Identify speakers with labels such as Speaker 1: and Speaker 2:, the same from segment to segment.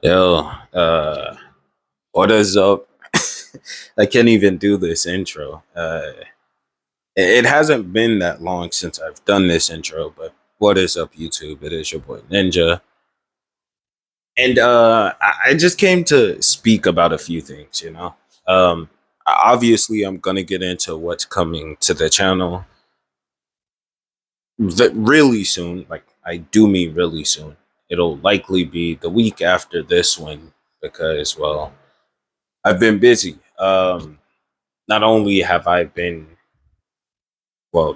Speaker 1: Yo, what is up? I can't even do this intro. It hasn't been that long since I've done this intro, but what is up, YouTube? It is your boy Ninja. And I just came to speak about a few things, you know. Obviously, I'm going to get into what's coming to the channel really soon. Like, I do mean really soon. It'll likely be the week after this one because, well, I've been busy. Not only have I been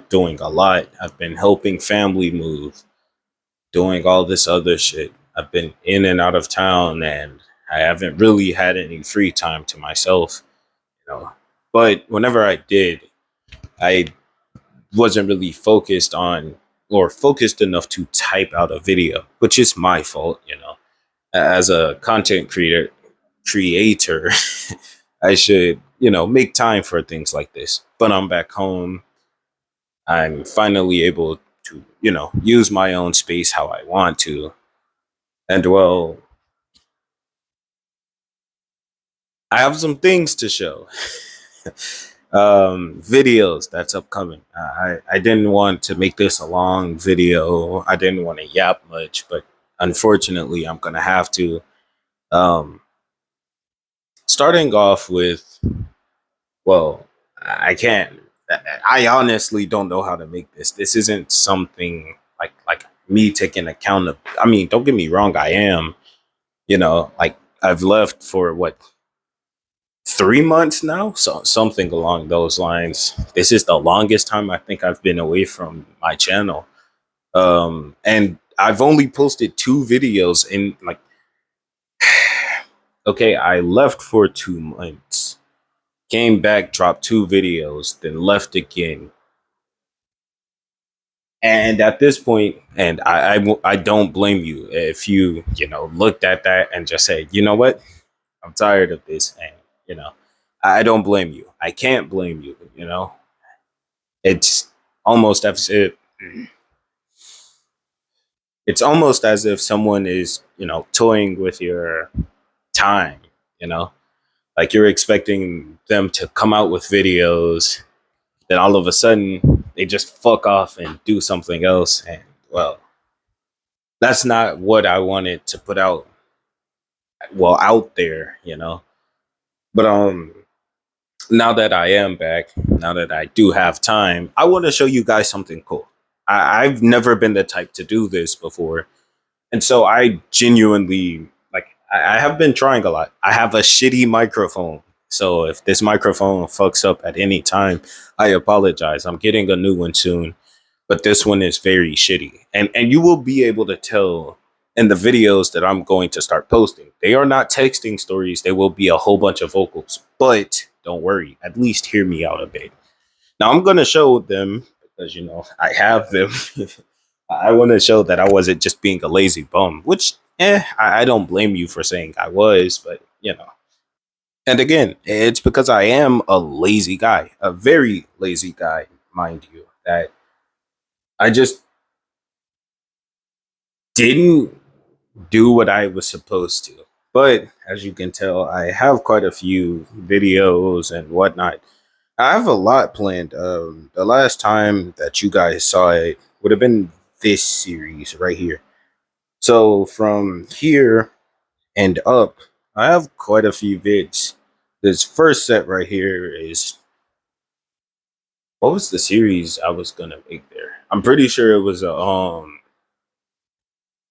Speaker 1: doing a lot, I've been helping family move, doing all this other shit. I've been in and out of town, and I haven't really had any free time to myself, you know. But whenever I did, I wasn't really focused on or focused enough to type out a video, which is my fault, you know. As a content creator, I should, make time for things like this. But I'm back home. I'm finally able to, use my own space how I want to. And well, I have some things to show. Videos that's upcoming. I didn't want to make this a long video. I didn't want to yap much, but unfortunately, I'm gonna have to. Um, Starting off with, well, I can't. I honestly don't know how to make this. This isn't something like me taking account of. I mean, don't get me wrong. I am. Like I've left for what 3 months now, so something along those lines. This is the longest time I think I've been away from my channel. And I've only posted two videos in like. Okay, I left for 2 months, came back, dropped two videos, then left again. And at this point, and I don't blame you if you looked at that and just said, you know what, I'm tired of this, and you know, I don't blame you. I can't blame you. It's almost as if it's almost as if someone is toying with your time. You know, like you're expecting them to come out with videos, then all of a sudden they just fuck off and do something else, and well, that's not what I wanted to put out. Well, out there, But now that I am back, now that I do have time, I want to show you guys something cool. I've never been the type to do this before. And so I genuinely, like, I have been trying a lot. I have a shitty microphone. So if this microphone fucks up at any time, I apologize. I'm getting a new one soon, but this one is very shitty. And you will be able to tell in the videos that I'm going to start posting. They are not texting stories. There will be a whole bunch of vocals. But don't worry, at least hear me out a bit. Now I'm going to show them because I have them. I want to show that I wasn't just being a lazy bum, which I don't blame you for saying I was, but And again, it's because I am a lazy guy, a very lazy guy, mind you, that I just didn't do what I was supposed to. But as you can tell, I have quite a few videos and whatnot. I have a lot planned. The last time that you guys saw it would have been this series right here. So from here and up, I have quite a few vids. This first set right here is what was the series I was gonna make there? I'm pretty sure it was a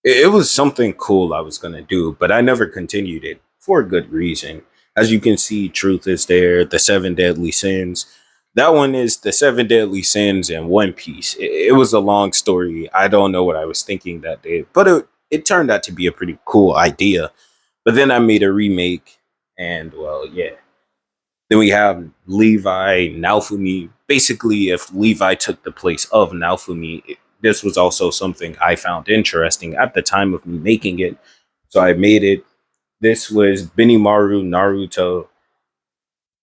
Speaker 1: it was something cool I was gonna do, but I never continued it for a good reason. As you can see, truth is there. The seven deadly sins. That one is the seven deadly sins in One Piece. It was a long story. I don't know what I was thinking that day, but it turned out to be a pretty cool idea. But then I made a remake, and well, yeah. Then we have Levi Naofumi. Basically, if Levi took the place of Naofumi, this was also something I found interesting at the time of me making it. So I made it. This was Benimaru Naruto.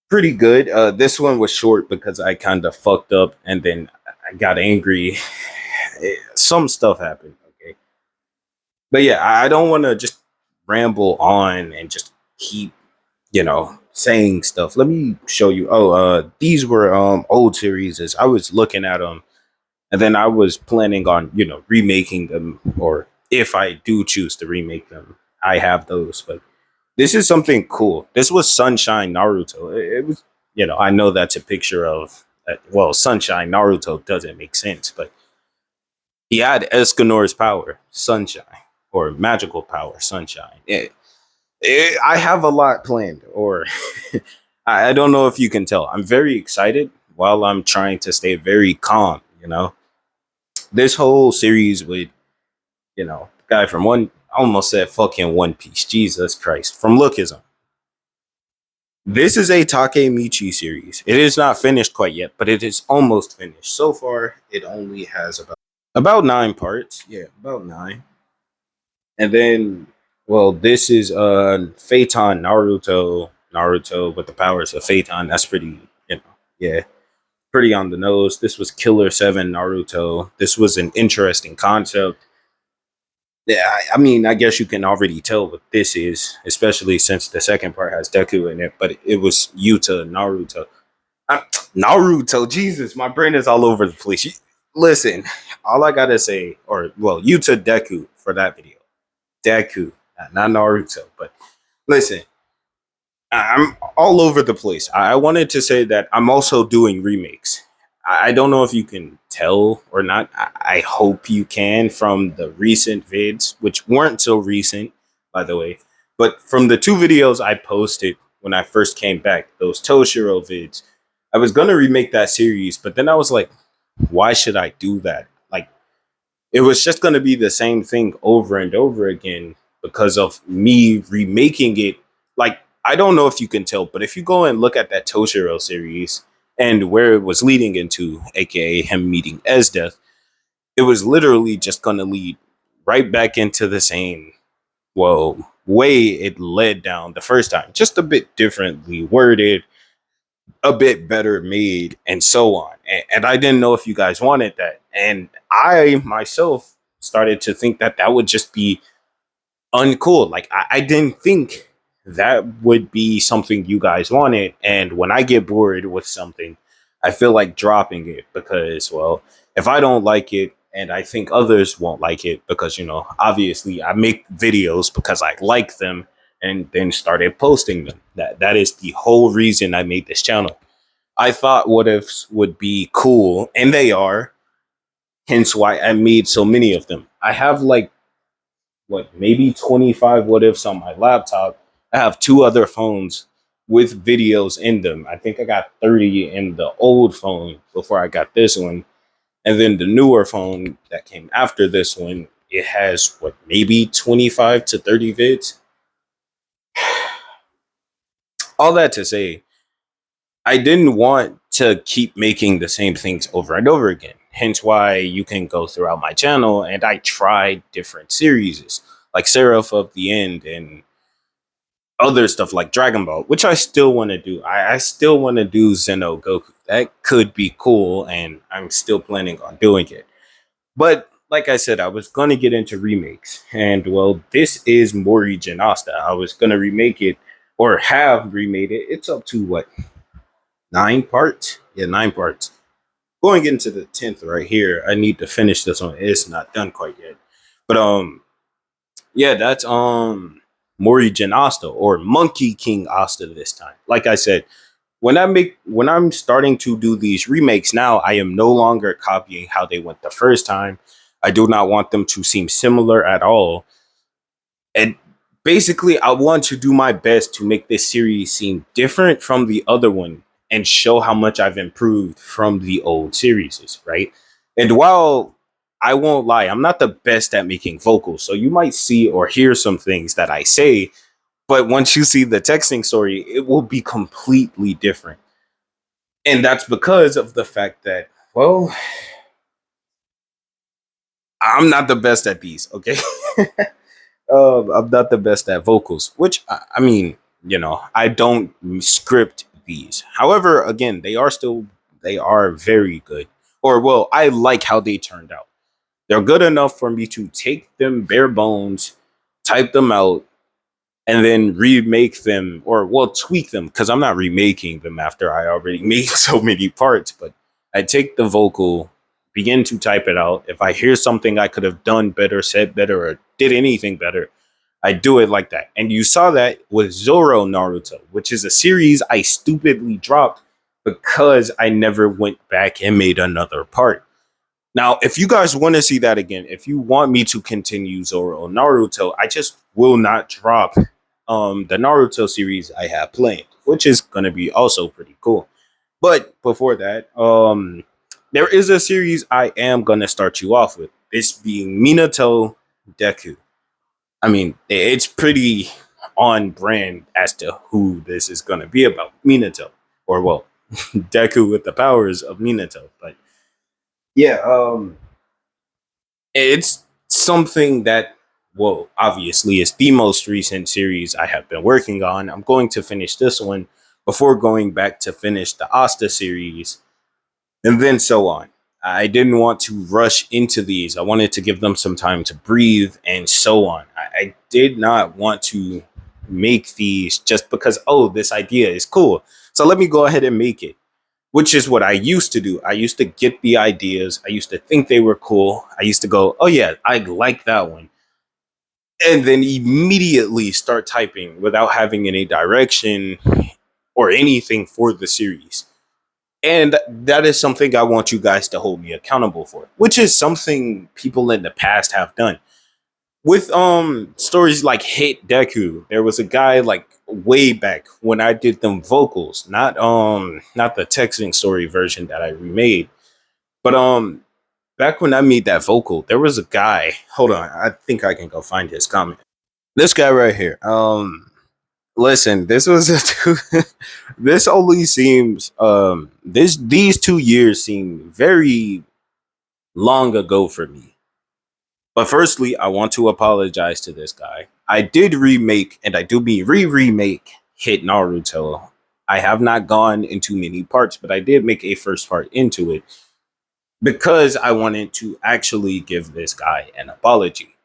Speaker 1: Pretty good. This one was short because I kind of fucked up and then I got angry. Some stuff happened. Okay. But yeah, I don't want to just ramble on and just keep, saying stuff. Let me show you. Oh, these were old series as I was looking at them, and then I was planning on, remaking them, or if I do choose to remake them, I have those. But this is something cool. This was Sunshine Naruto. It was, I know that's a picture of, well, Sunshine Naruto doesn't make sense, but he had Escanor's power, Sunshine, or magical power, Sunshine. I have a lot planned, or I don't know if you can tell. I'm very excited while I'm trying to stay very calm, This whole series with, the guy from I almost said fucking One Piece, Jesus Christ, from Lookism. This is a Takemichi series. It is not finished quite yet, but it is almost finished. So far, it only has about 9 parts. Yeah, about 9. And then, well, this is Phaeton Naruto with the powers of Phaeton. That's pretty, yeah, pretty on the nose. This was Killer 7 Naruto. This was an interesting concept. Yeah, I mean, I guess you can already tell what this is, especially since the second part has Deku in it, but it was Yuta Naruto. Uh, Naruto, Jesus, my brain is all over the place. Listen, all I gotta say, or well, Yuta Deku for that video. Deku, not Naruto, but listen, I'm all over the place. I wanted to say that I'm also doing remakes. I don't know if you can tell or not. I hope you can from the recent vids, which weren't so recent, by the way. But from the 2 videos I posted when I first came back, those Toshiro vids, I was gonna remake that series, but then I was like, why should I do that? Like, it was just going to be the same thing over and over again because of me remaking it. Like, I don't know if you can tell, but if you go and look at that Toshiro series and where it was leading into, aka him meeting Esdeath, it was literally just going to lead right back into the same, well, way it led down the first time, just a bit differently worded, a bit better made, and so on. And I didn't know if you guys wanted that. And I myself started to think that that would just be uncool. Like, I didn't think that would be something you guys wanted. And when I get bored with something, I feel like dropping it because, well, if I don't like it and I think others won't like it, because, obviously I make videos because I like them and then started posting them. That is the whole reason I made this channel. I thought what ifs would be cool, and they are, hence why I made so many of them. I have like what, maybe 25 what ifs on my laptop. I have 2 other phones with videos in them. I think I got 30 in the old phone before I got this one. And then the newer phone that came after this one, it has what, maybe 25 to 30 vids. All that to say, I didn't want to keep making the same things over and over again. Hence why you can go throughout my channel and I tried different series like Seraph of the End and other stuff like Dragon Ball, which I still want to do. I still want to do Zeno Goku. That could be cool, and I'm still planning on doing it. But like I said, I was going to get into remakes. And well, this is Mori Janasta. I was going to remake it or have remade it. It's up to what, 9 parts? Yeah, 9 parts. Going into the 10th right here. I need to finish this one. It's not done quite yet. But yeah, that's Mori Gen Asta, or Monkey King Asta this time. Like I said, when I'm starting to do these remakes now, I am no longer copying how they went the first time. I do not want them to seem similar at all. And basically, I want to do my best to make this series seem different from the other one and show how much I've improved from the old series, right? And while I won't lie, I'm not the best at making vocals, so you might see or hear some things that I say, but once you see the texting story, it will be completely different. And that's because of the fact that, well, I'm not the best at these, okay? I'm not the best at vocals, which I mean, I don't script these. However, again, they are very good. Or well, I like how they turned out. They're good enough for me to take them bare bones, type them out, and then remake them, or well, tweak them, because I'm not remaking them after I already made so many parts. But I take the vocal, begin to type it out. If I hear something I could have done better, said better, or did anything better, I do it like that. And you saw that with Zoro Naruto, which is a series I stupidly dropped because I never went back and made another part. Now, if you guys want to see that again, if you want me to continue Zoro Naruto, I just will not drop the Naruto series I have planned, which is gonna be also pretty cool. But before that, there is a series I am gonna start you off with. This being Minato Deku. I mean, it's pretty on brand as to who this is gonna be about. Minato, or well, Deku with the powers of Minato. But yeah, it's something that, well, obviously is the most recent series I have been working on. I'm going to finish this one before going back to finish the Asta series, and then so on. I didn't want to rush into these. I wanted to give them some time to breathe and so on. I did not want to make these just because, oh, this idea is cool. So let me go ahead and make it, which is what I used to do. I used to get the ideas. I used to think they were cool. I used to go, oh yeah, I like that one. And then immediately start typing without having any direction or anything for the series. And that is something I want you guys to hold me accountable for, which is something people in the past have done. With stories like Hit Deku, there was a guy like way back when I did them vocals, not the texting story version that I remade, but back when I made that vocal, there was a guy. Hold on, I think I can go find his comment. This guy right here. Listen, this was this only seems these 2 years seem very long ago for me. But firstly, I want to apologize to this guy. I did remake, and I do mean remake Hit Naruto. I have not gone into many parts, but I did make a first part into it because I wanted to actually give this guy an apology.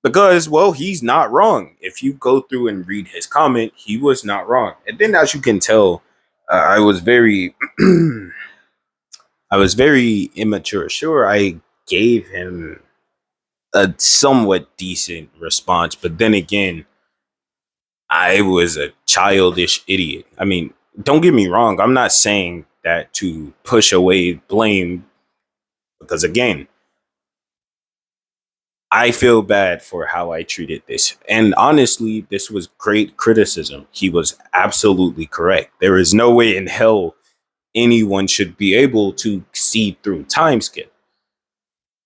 Speaker 1: Because, well, he's not wrong. If you go through and read his comment, he was not wrong. And then, as you can tell, I was very, I was very immature. Sure, I gave him a somewhat decent response, but then again, I was a childish idiot. I mean, don't get me wrong. I'm not saying that to push away blame, because again, I feel bad for how I treated this. And honestly, this was great criticism. He was absolutely correct. There is no way in hell anyone should be able to see through time skip.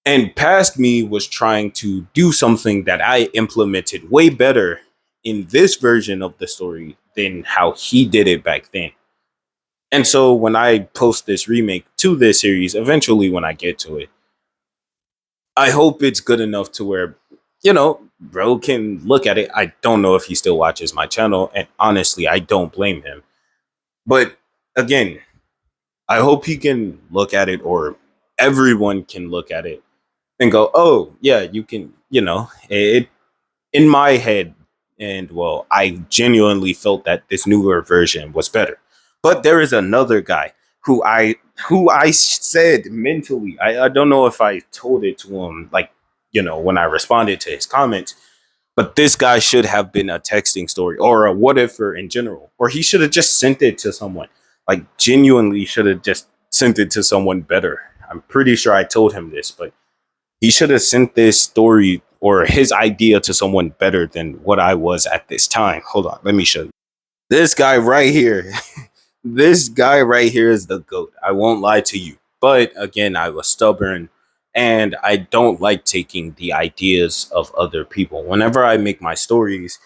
Speaker 1: And past me was trying to do something that I implemented way better in this version of the story than how he did it back then. And so when I post this remake to this series, eventually when I get to it, I hope it's good enough to where, bro can look at it. I don't know if he still watches my channel, and honestly, I don't blame him. But again, I hope he can look at it, or everyone can look at it and go, oh, yeah, you can, it in my head. And well, I genuinely felt that this newer version was better. But there is another guy who I said mentally, I don't know if I told it to him, like, when I responded to his comments, but this guy should have been a texting story or a whatever in general, or he should have just sent it to someone, like genuinely should have just sent it to someone better. I'm pretty sure I told him this, but he should have sent this story or his idea to someone better than what I was at this time. Hold on, let me show you. This guy right here. This guy right here is the GOAT. I won't lie to you. But again, I was stubborn and I don't like taking the ideas of other people. Whenever I make my stories,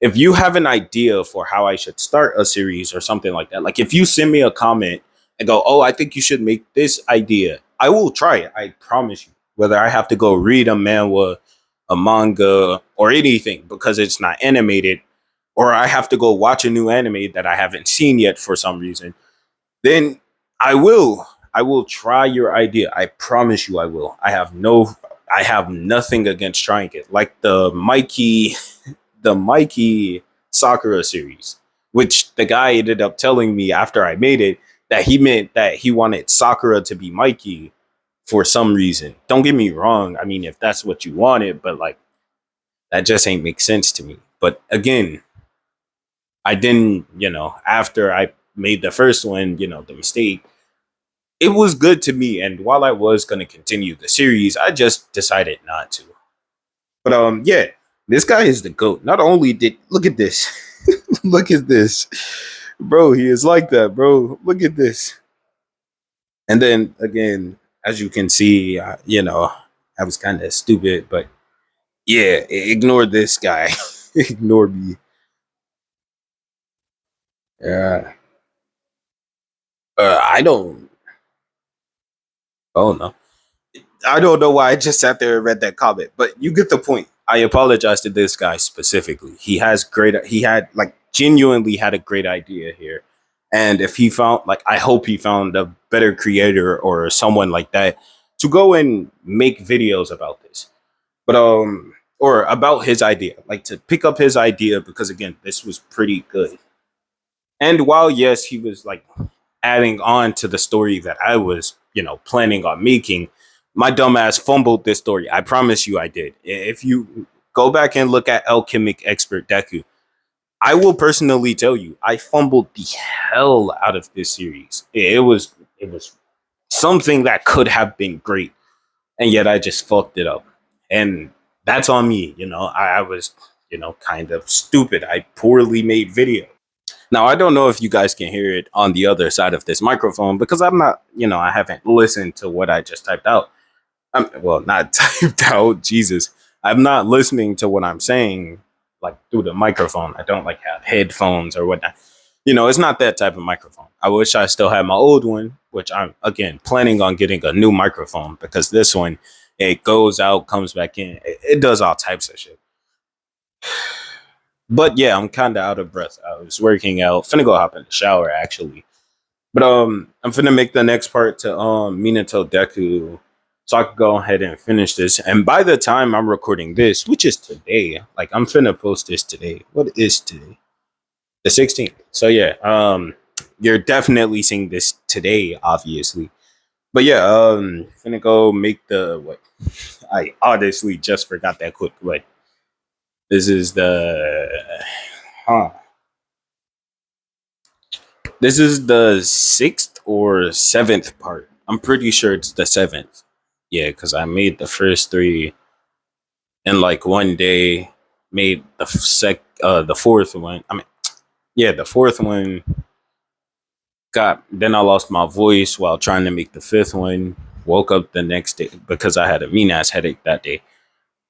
Speaker 1: if you have an idea for how I should start a series or something like that, like if you send me a comment and go, oh, I think you should make this idea, I will try it. I promise you. Whether I have to go read a manhwa, a manga, or anything because it's not animated, or I have to go watch a new anime that I haven't seen yet for some reason, then I will. I will try your idea. I promise you I will. I have nothing against trying it. Like the Mikey Sakura series, which the guy ended up telling me after I made it that he meant that he wanted Sakura to be Mikey for some reason. Don't get me wrong. I mean, if that's what you wanted, but like that just ain't make sense to me. But again, I didn't, after I made the first one, the mistake, it was good to me. And while I was going to continue the series, I just decided not to. But yeah, this guy is the GOAT. Not only did, look at this. Look at this. Bro, he is like that, bro. Look at this. And then again, as you can see, I was kind of stupid, but yeah, ignore this guy. Ignore me. Yeah. I don't. Oh no. I don't know why I just sat there and read that comment, but you get the point. I apologize to this guy specifically. He had like genuinely had a great idea here. And if he found, like, I hope he found a better creator or someone like that to go and make videos about this. But, or about his idea, like to pick up his idea, because again, this was pretty good. And while, yes, he was like adding on to the story that I was, planning on making, my dumbass fumbled this story. I promise you I did. If you go back and look at Alchemic Expert Deku, I will personally tell you, I fumbled the hell out of this series. It was something that could have been great, and yet I just fucked it up. And that's on me, I was, kind of stupid. I poorly made video. Now, I don't know if you guys can hear it on the other side of this microphone because I'm not, I haven't listened to what I just typed out. Well, not typed out, Jesus. I'm not listening to what I'm saying like through the microphone. I don't like have headphones or whatnot. It's not that type of microphone. I wish I still had my old one, which I'm again planning on getting a new microphone because this one, it goes out, comes back in. It does all types of shit. But yeah, I'm kind of out of breath. I was working out, finna go hop in the shower actually. But I'm finna make the next part to Minato Deku, so I can go ahead and finish this. And by the time I'm recording this, which is today, like I'm finna post this today. What is today? The 16th. So yeah, you're definitely seeing this today, obviously. But yeah, finna go make the what? I honestly just forgot that quick. But this is the huh. This is the sixth or seventh part. I'm pretty sure it's the seventh. Yeah, because I made the first three in like one day. Made the fourth one. I mean, yeah, the fourth one got. Then I lost my voice while trying to make the fifth one. Woke up the next day because I had a mean ass headache that day.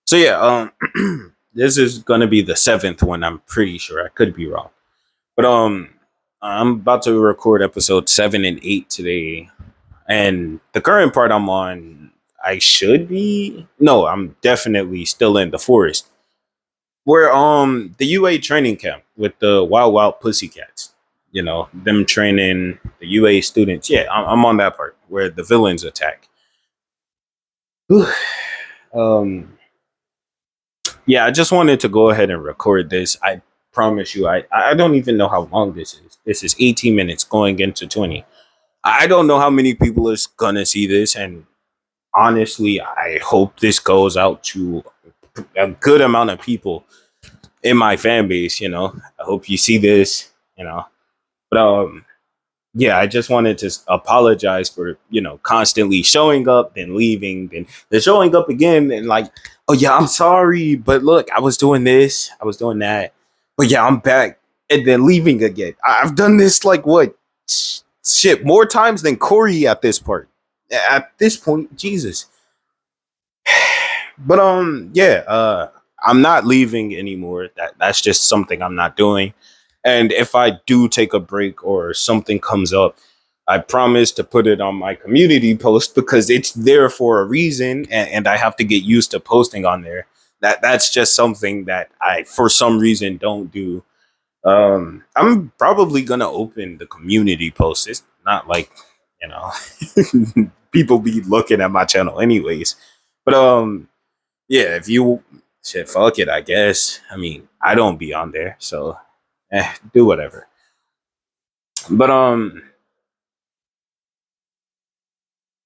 Speaker 1: So yeah, this is gonna be the seventh one. I'm pretty sure. I could be wrong, but I'm about to record episode 7 and 8 today, and the current part I'm on, I should be. No, I'm definitely still in the forest. We're the UA training camp with the Wild Wild Pussycats. Them training the UA students. Yeah, I'm on that part where the villains attack. Whew. um, yeah, I just wanted to go ahead and record this. I promise you, I don't even know how long this is. This is 18 minutes going into 20. I don't know how many people is gonna see this, and honestly, I hope this goes out to a good amount of people in my fan base. I hope you see this. But yeah, I just wanted to apologize for constantly showing up, then leaving, then showing up again, and like, oh yeah, I'm sorry, but look, I was doing this, I was doing that, but yeah, I'm back, and then leaving again. I've done this like what shit more times than Corey at this part. At this point, Jesus. But yeah, I'm not leaving anymore. That's just something I'm not doing. And if I do take a break or something comes up, I promise to put it on my community post because it's there for a reason, and I have to get used to posting on there. That's just something that I, for some reason, don't do. I'm probably gonna open the community post. It's not like you know people be looking at my channel anyways. But yeah, if you shit, fuck it, I guess. I mean, I don't be on there, so do whatever. But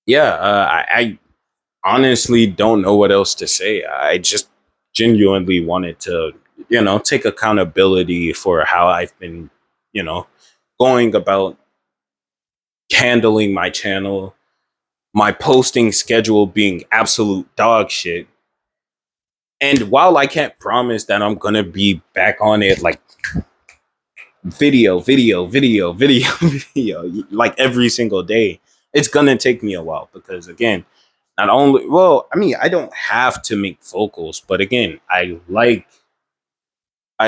Speaker 1: yeah, I honestly don't know what else to say. I just genuinely wanted to, take accountability for how I've been, you know, going about handling my channel, my posting schedule being absolute dog shit. And while I can't promise that I'm gonna be back on it like video, video, like every single day, it's gonna take me a while because again, not only well, I mean, I don't have to make vocals, but again, I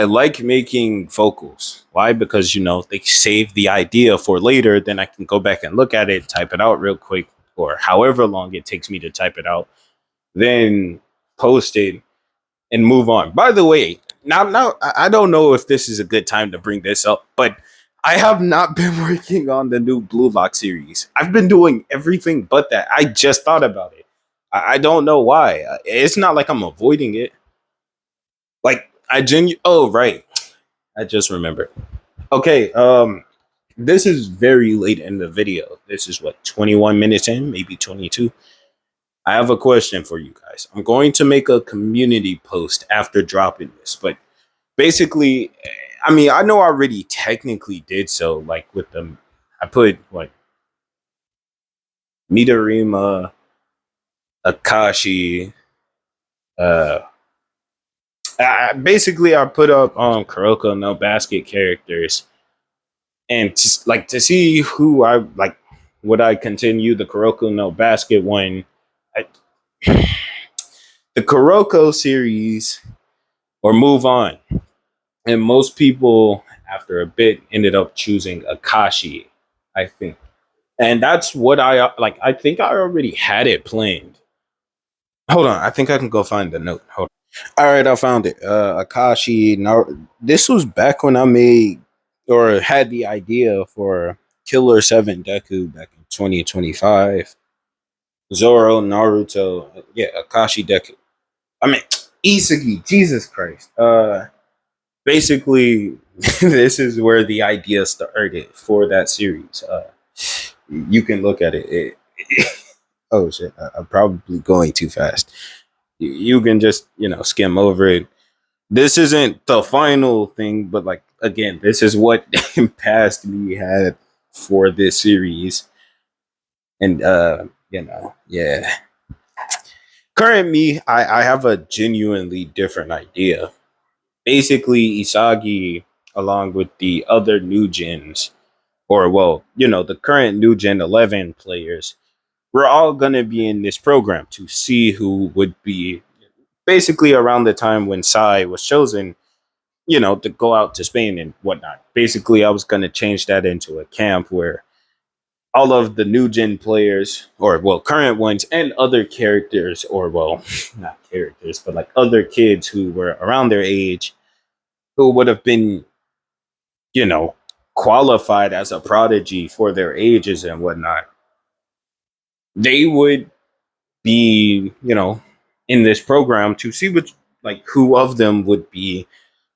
Speaker 1: like making vocals. Why? Because they save the idea for later. Then I can go back and look at it, type it out real quick, or however long it takes me to type it out, then post it and move on. By the way, now I don't know if this is a good time to bring this up, but I have not been working on the new Blue Lock series. I've been doing everything but that. I just thought about it. I don't know why. It's not like I'm avoiding it. Like Oh, right. I just remembered. Okay. This is very late in the video. This is what 21 minutes in, maybe 22. I have a question for you guys. I'm going to make a community post after dropping this, but basically, I mean, I know I already technically did so, like with them. I put what Midorima, Akashi. Uh, basically, I put up Kuroko no Basket characters, and just like to see who I like. Would I continue the Kuroko no Basket one? I, the Kuroko series, or move on? And most people, after a bit, ended up choosing Akashi, I think. And that's what I like. I think I already had it planned. Hold on, I think I can go find the note. Hold on. All right, I found it. Akashi. Now, this was back when I made or had the idea for Killer Seven Deku back in 2025. Zoro, Naruto, yeah, Akashi Deku. I mean, Isagi. Jesus Christ. Basically, this is where the idea started for that series. You can look at it. Oh shit! I'm probably going too fast. You can just skim over it. This isn't the final thing, but like again, this is what past me had for this series, and yeah. Current me, I have a genuinely different idea. Basically, Isagi, along with the other new gens, or well, the current new Gen 11 players, we're all going to be in this program to see who would be basically around the time when Sai was chosen, to go out to Spain and whatnot. Basically, I was going to change that into a camp where all of the new gen players, or well, current ones, and other characters, or well, not characters, but like other kids who were around their age, who would have been, you know, qualified as a prodigy for their ages and whatnot, they would be, in this program to see which, like, who of them would be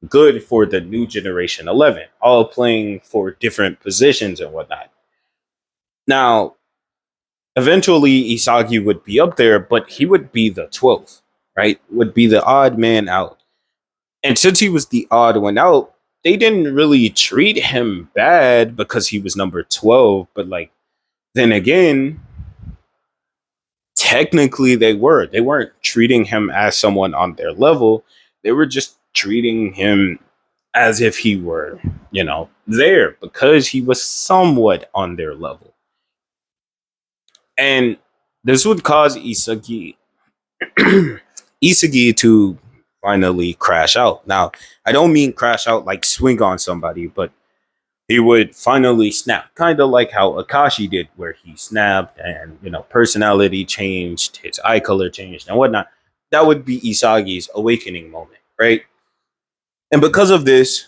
Speaker 1: good for the new generation 11, all playing for different positions and whatnot. Now, eventually, Isagi would be up there, but he would be the 12th, right? Would be the odd man out. And since he was the odd one out, they didn't really treat him bad because he was number 12, but like, then again, technically they were. They weren't treating him as someone on their level. They were just treating him as if he were, there because he was somewhat on their level. And this would cause Isagi to finally crash out. Now, I don't mean crash out like swing on somebody, but he would finally snap, kind of like how Akashi did, where he snapped and personality changed, his eye color changed, and whatnot. That would be Isagi's awakening moment, right? And because of this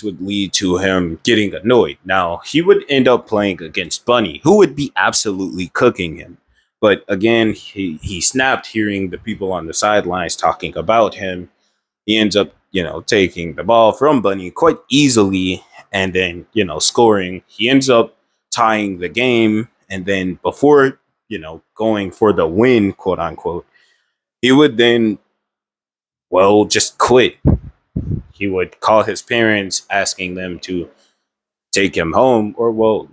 Speaker 1: would lead to him getting annoyed. Now, he would end up playing against Bunny, who would be absolutely cooking him. But again, he snapped hearing the people on the sidelines talking about him. He ends up, taking the ball from Bunny quite easily and then, scoring. He ends up tying the game. And then before, going for the win, quote unquote, he would then, just quit. He would call his parents asking them to take him home or,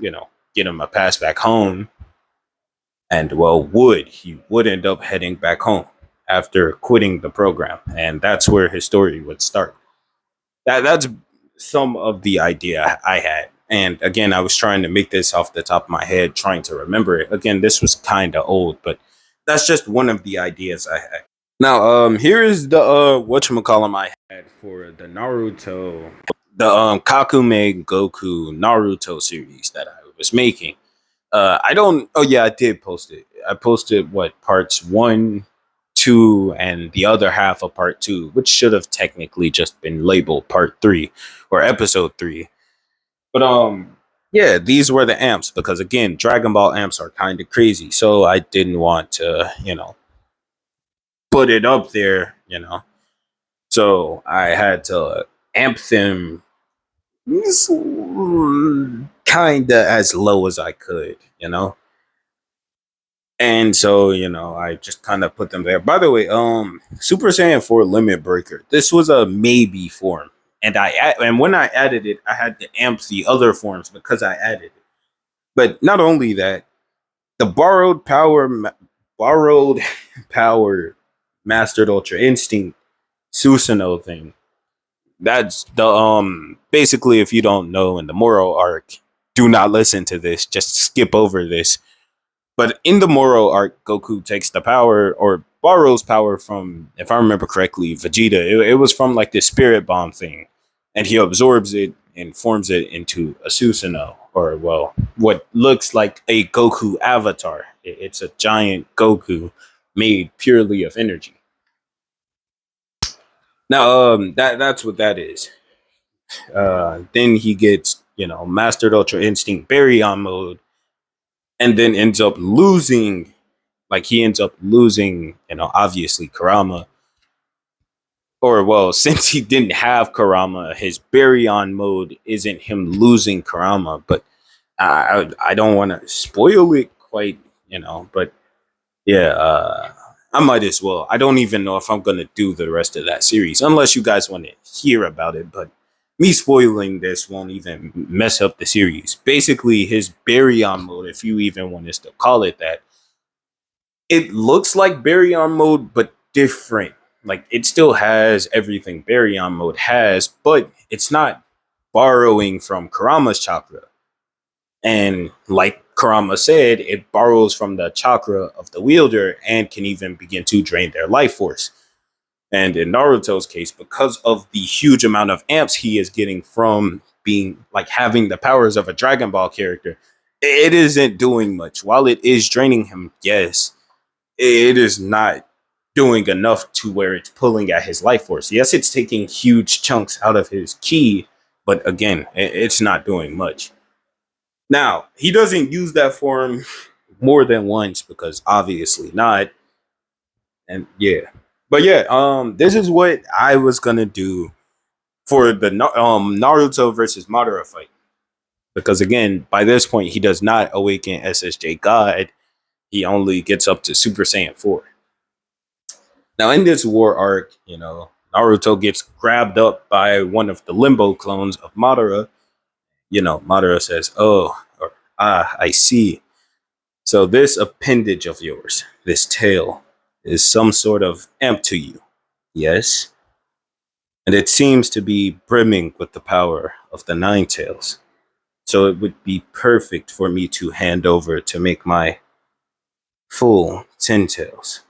Speaker 1: get him a pass back home. And, he would end up heading back home after quitting the program. And that's where his story would start. That's some of the idea I had. And again, I was trying to make this off the top of my head, trying to remember it. Again, this was kind of old, but that's just one of the ideas I had. Now, here is the whatchamacallem I had for the Naruto, the Kakume Goku Naruto series that I was making. I don't. Oh yeah, I did post it. I posted what parts 1, 2, and the other half of part 2, which should have technically just been labeled part 3 or episode 3. But yeah, these were the amps because again, Dragon Ball amps are kind of crazy, so I didn't want to, put it up there, So I had to amp them kind of as low as I could. And so, I just kind of put them there. By the way, Super Saiyan 4 Limit Breaker. This was a maybe form. And when I added it, I had to amp the other forms because I added it. But not only that, the borrowed power mastered Ultra Instinct Susanoo thing. That's the basically, if you don't know, in the Moro arc, do not listen to this. Just skip over this. But in the Moro arc, Goku takes the power or borrows power from, if I remember correctly, Vegeta. It was from like this spirit bomb thing, and he absorbs it and forms it into a Susanoo, or what looks like a Goku avatar. It's a giant Goku made purely of energy. Now, that's what that is. Then he gets, mastered Ultra Instinct Baryon mode, and then ends up losing. Like he ends up losing, obviously Kurama. Or since he didn't have Kurama, his Baryon mode isn't him losing Kurama. But I don't want to spoil it quite, But yeah, I might as well. I don't even know if I'm gonna do the rest of that series unless you guys want to hear about it. But me spoiling this won't even mess up the series. Basically, his Baryon mode, if you even want us to call it that, it looks like Baryon mode, but different. Like it still has everything Baryon mode has, but it's not borrowing from Kurama's chakra. And like Kurama said, it borrows from the chakra of the wielder and can even begin to drain their life force. And in Naruto's case, because of the huge amount of amps he is getting from being like having the powers of a Dragon Ball character, it isn't doing much. While it is draining him, yes, it is not doing enough to where it's pulling at his life force. Yes, it's taking huge chunks out of his ki, but again, it's not doing much. Now, he doesn't use that form more than once because obviously not. And yeah. But yeah, this is what I was gonna do for the Naruto versus Madara fight. Because again, by this point, he does not awaken SSJ God. He only gets up to Super Saiyan 4. Now, in this war arc, Naruto gets grabbed up by one of the Limbo clones of Madara. Madara says, "Oh, or I see. So this appendage of yours, this tail, is some sort of amp to you. Yes? And it seems to be brimming with the power of the Nine Tails. So it would be perfect for me to hand over to make my full 10 tails."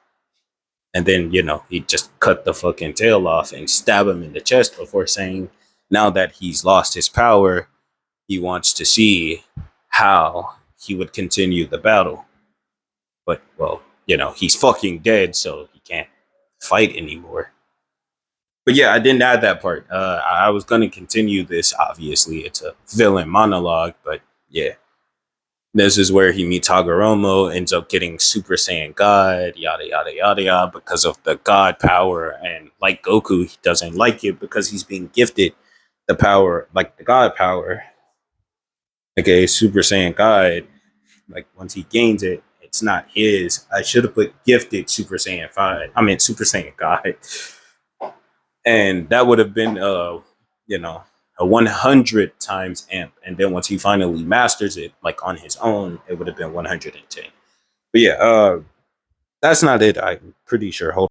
Speaker 1: And then, he just cut the fucking tail off and stab him in the chest before saying, now that he's lost his power, he wants to see how he would continue the battle. But, he's fucking dead, so he can't fight anymore. But yeah, I didn't add that part. I was going to continue this, obviously. It's a villain monologue, but yeah. This is where he meets Hagoromo, ends up getting Super Saiyan God, yada yada yada yada, because of the God power. And like Goku, he doesn't like it because he's being gifted the power, like the God power, aka Super Saiyan God. Like once he gains it, it's not his. I should have put gifted Super Saiyan 5. I mean Super Saiyan God. And that would have been you know, a 100 times amp. And then once he finally masters it, like on his own, it would have been 110. But yeah, that's not it. I'm pretty sure. Hold.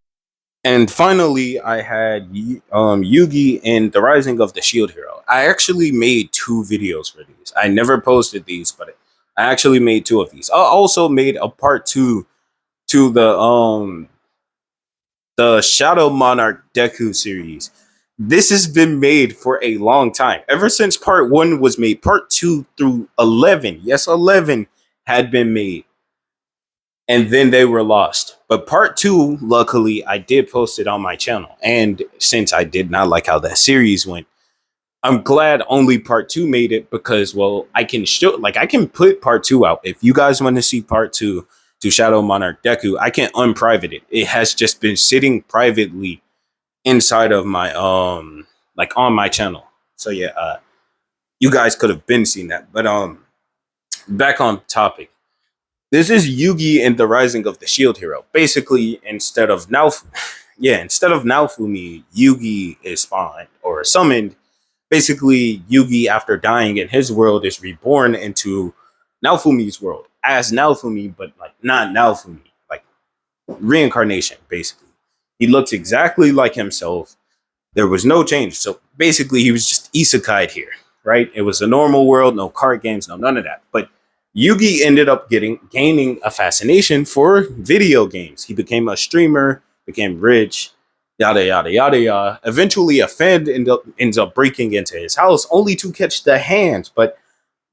Speaker 1: And finally, I had Yugi and the Rising of the Shield Hero. I actually made two videos for these. I never posted these, but I actually made two of these. I also made a part two to the Shadow Monarch Deku series. This has been made for a long time. Ever since part one was made, part two through 11, yes, 11 had been made. And then they were lost. But part two, luckily, I did post it on my channel. And since I did not like how that series went, I'm glad only part two made it because, well, I can show, like, I can put part two out. If you guys want to see part two to Shadow Monarch Deku, I can unprivate it. It has just been sitting privately inside of my, like on my channel. So yeah, you guys could have been seeing that. But, back on topic. This is Yugi and the Rising of the Shield Hero. Basically, instead of Naofumi, Yugi is spawned or summoned. Basically, Yugi, after dying in his world, is reborn into Naofumi's world as Naofumi, but like not Naofumi, like reincarnation. Basically, he looks exactly like himself. There was no change. So basically, he was just isekai'd here, right? It was a normal world, no card games, no none of that. But Yugi ended up gaining a fascination for video games. He became a streamer, became rich, yada yada yada yada. Eventually, a fan ends up breaking into his house only to catch the hands. But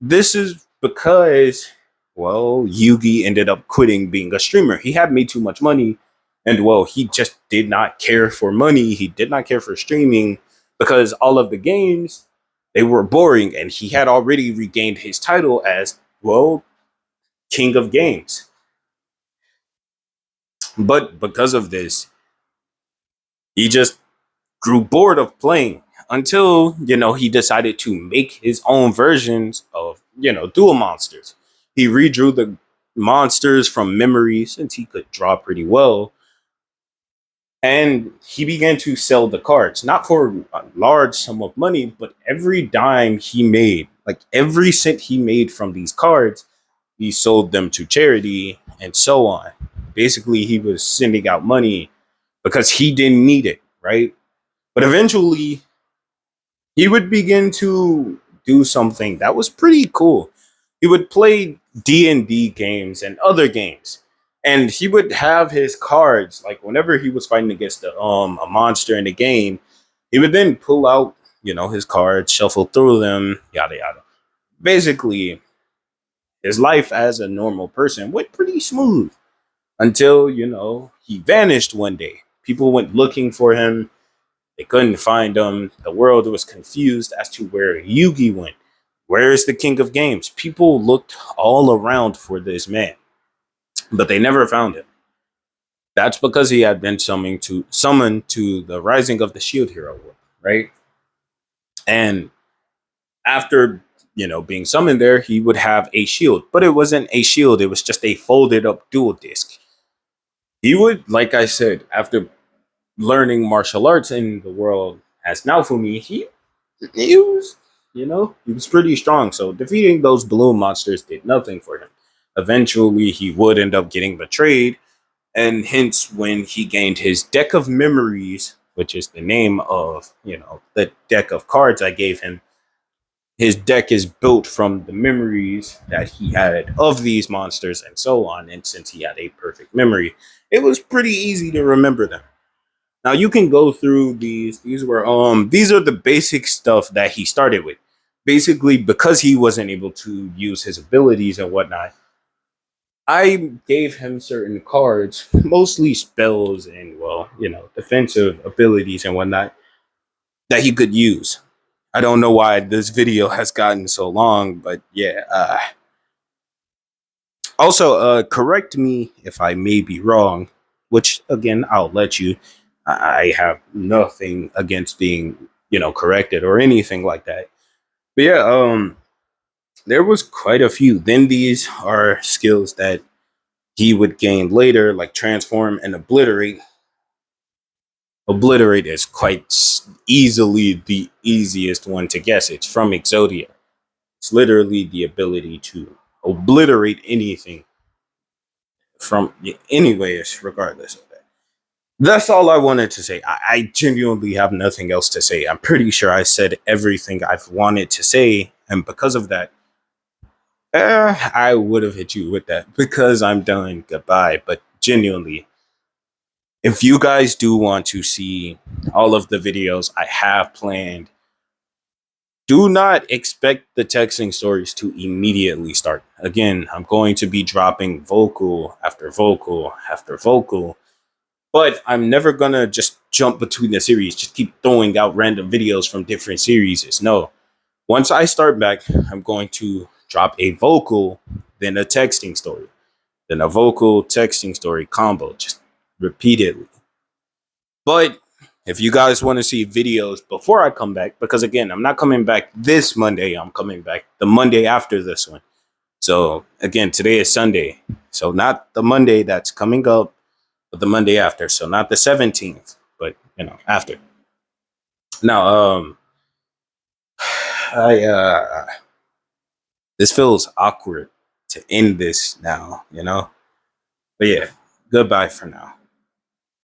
Speaker 1: this is because, well, Yugi ended up quitting being a streamer. He had made too much money, and well, he just did not care for money. He did not care for streaming because all of the games, they were boring, and he had already regained his title as, well, king of games. But because of this, he just grew bored of playing until, he decided to make his own versions of, dual monsters. He redrew the monsters from memory since he could draw pretty well. And he began to sell the cards, not for a large sum of money, but every dime he made, like every cent he made from these cards, he sold them to charity and so on. Basically, he was sending out money because he didn't need it, right? But eventually, he would begin to do something that was pretty cool. He would play D&D games and other games. And he would have his cards, like whenever he was fighting against a monster in the game, he would then pull out, his cards, shuffle through them, yada yada. Basically, his life as a normal person went pretty smooth until, he vanished one day. People went looking for him. They couldn't find him. The world was confused as to where Yugi went. Where is the king of games? People looked all around for this man, but they never found him. That's because he had been summoned to the Rising of the Shield Hero world, right? And after, being summoned there, he would have a shield, but it wasn't a shield. It was just a folded up dual disc. He would, like I said, after learning martial arts in the world as Naofumi, he was, he was pretty strong. So defeating those balloon monsters did nothing for him. Eventually, he would end up getting betrayed, and hence when he gained his deck of memories, which is the name of, the deck of cards I gave him. His deck is built from the memories that he had of these monsters and so on. And since he had a perfect memory, it was pretty easy to remember them. Now you can go through these. These are the basic stuff that he started with. Basically, because he wasn't able to use his abilities and whatnot, I gave him certain cards, mostly spells and, well, defensive abilities and whatnot that he could use. I don't know why this video has gotten so long, but yeah, Also, correct me if I may be wrong, which again I'll let you. I have nothing against being, corrected or anything like that. But yeah, there was quite a few. Then these are skills that he would gain later, like transform and obliterate. Obliterate is quite easily the easiest one to guess. It's from Exodia. It's literally the ability to obliterate anything from anyways, regardless of that. That's all I wanted to say. I genuinely have nothing else to say. I'm pretty sure I said everything I've wanted to say, and because of that, I would have hit you with that because I'm done. Goodbye. But genuinely, if you guys do want to see all of the videos I have planned, do not expect the texting stories to immediately start. Again, I'm going to be dropping vocal after vocal after vocal, but I'm never gonna just jump between the series, just keep throwing out random videos from different series. No. Once I start back, I'm going to drop a vocal, then a texting story, then a vocal texting story combo, just repeatedly. But if you guys want to see videos before I come back, because again, I'm not coming back this Monday, I'm coming back the Monday after this one. So again, today is Sunday. So not the Monday that's coming up, but the Monday after. So not the 17th, but after. Now, I this feels awkward to end this now, But yeah, goodbye for now.